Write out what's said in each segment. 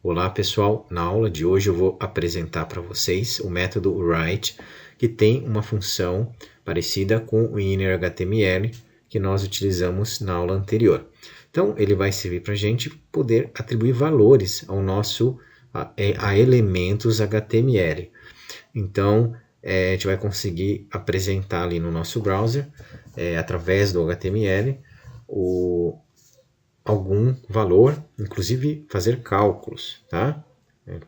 Olá pessoal, na aula de hoje eu vou apresentar para vocês o método write, que tem uma função parecida com o inner.html que nós utilizamos na aula anterior. Então ele vai servir para a gente poder atribuir valores ao a elementos HTML. Então a gente vai conseguir apresentar ali no nosso browser, através do HTML, algum valor, inclusive fazer cálculos, tá?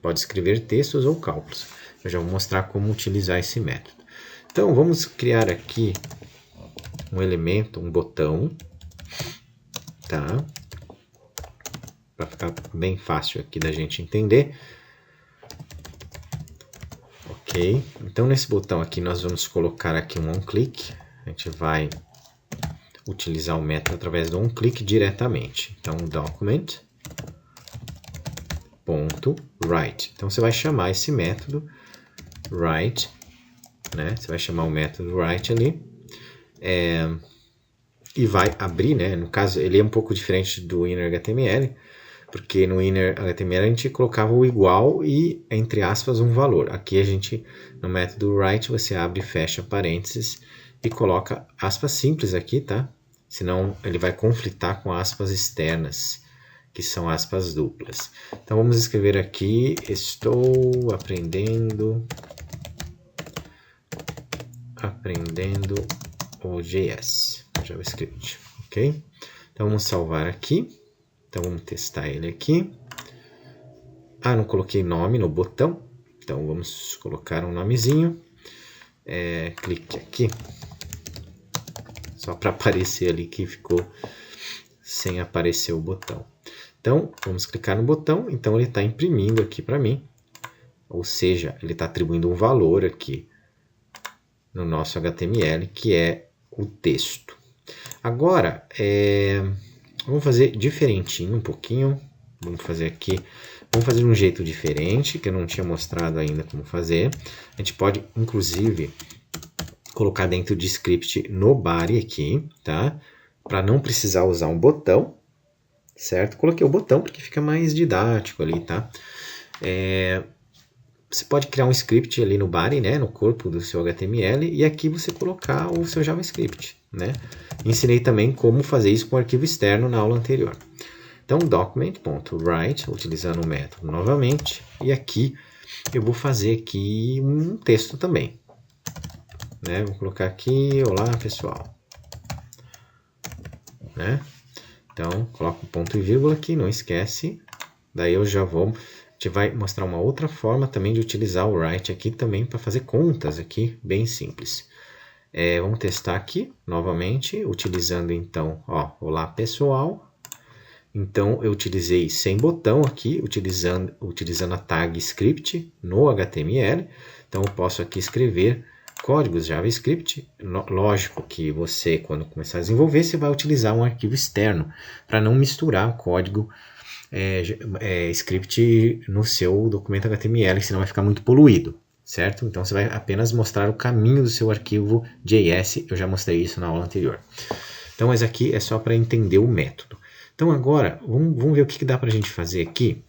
Pode escrever textos ou cálculos. Eu já vou mostrar como utilizar esse método. Então, vamos criar aqui um elemento, um botão, tá? Para ficar bem fácil aqui da gente entender. Ok, então nesse botão aqui nós vamos colocar aqui um onClick. A gente vai utilizar o método através do onClick diretamente. Então, document.write. Então, você vai chamar esse método write, né? Você vai chamar o método write ali, e vai abrir, né? No caso, ele é um pouco diferente do inner.html, porque no inner.html a gente colocava o igual e, entre aspas, um valor. Aqui no método write, você abre e fecha parênteses e coloca aspas simples aqui, tá? Senão ele vai conflitar com aspas externas, que são aspas duplas. Então vamos escrever aqui, estou aprendendo o JS, JavaScript, ok? Então vamos salvar aqui, então vamos testar ele aqui. Não coloquei nome no botão, então vamos colocar um nomezinho, clique aqui. Só para aparecer ali que ficou sem aparecer o botão. Então, vamos clicar no botão. Então, ele está imprimindo aqui para mim. Ou seja, ele está atribuindo um valor aqui no nosso HTML, que é o texto. Agora, vamos fazer diferentinho um pouquinho. Vamos fazer de um jeito diferente, que eu não tinha mostrado ainda como fazer. A gente pode, inclusive, colocar dentro de script no body aqui, tá? Para não precisar usar um botão, certo? Coloquei o botão porque fica mais didático ali, tá? Você pode criar um script ali no body, né? No corpo do seu HTML, e aqui você colocar o seu JavaScript, né? Ensinei também como fazer isso com arquivo externo na aula anterior. Então, document.write, utilizando o método novamente, e aqui eu vou fazer aqui um texto também. Vou colocar aqui, olá pessoal, né? Então, coloco um ponto e vírgula aqui, não esquece. Daí a gente vai mostrar uma outra forma também de utilizar o write aqui também para fazer contas aqui, bem simples. Vamos testar aqui, novamente, utilizando então, olá pessoal. Então, eu utilizei sem botão aqui, utilizando a tag script no HTML. Então, eu posso aqui escrever códigos JavaScript. Lógico que você, quando começar a desenvolver, você vai utilizar um arquivo externo para não misturar o código script no seu documento HTML, senão vai ficar muito poluído, certo? Então você vai apenas mostrar o caminho do seu arquivo JS, eu já mostrei isso na aula anterior. Então, mas aqui é só para entender o método. Então agora, vamos ver o que dá para a gente fazer aqui,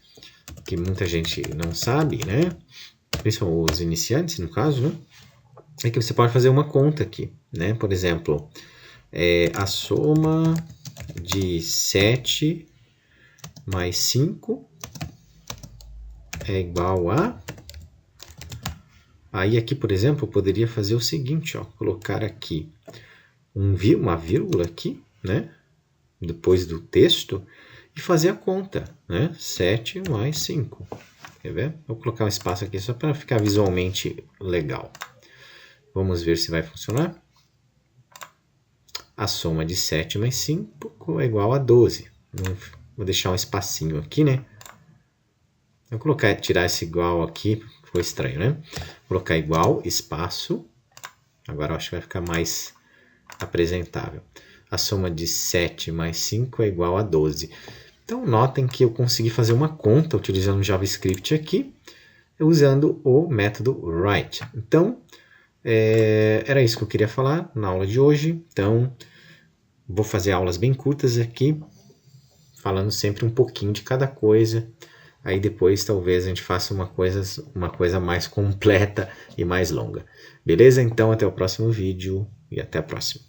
que muita gente não sabe, né? Principalmente os iniciantes, no caso, né? É que você pode fazer uma conta aqui, né? Por exemplo, a soma de 7 mais 5 é igual a... Aí aqui, por exemplo, eu poderia fazer o seguinte, colocar aqui uma vírgula aqui, né? Depois do texto, e fazer a conta, né? 7 mais 5. Quer ver? Vou colocar um espaço aqui só para ficar visualmente legal. Vamos ver se vai funcionar. A soma de 7 mais 5 é igual a 12. Vou deixar um espacinho aqui, né? Vou tirar esse igual aqui, ficou estranho, né? Vou colocar igual, espaço. Agora eu acho que vai ficar mais apresentável. A soma de 7 mais 5 é igual a 12. Então, notem que eu consegui fazer uma conta utilizando o JavaScript aqui, usando o método write. Então, era isso que eu queria falar na aula de hoje. Então, vou fazer aulas bem curtas aqui, falando sempre um pouquinho de cada coisa, Aí depois talvez a gente faça uma coisa mais completa e mais longa. Beleza? Então até o próximo vídeo e até a próxima.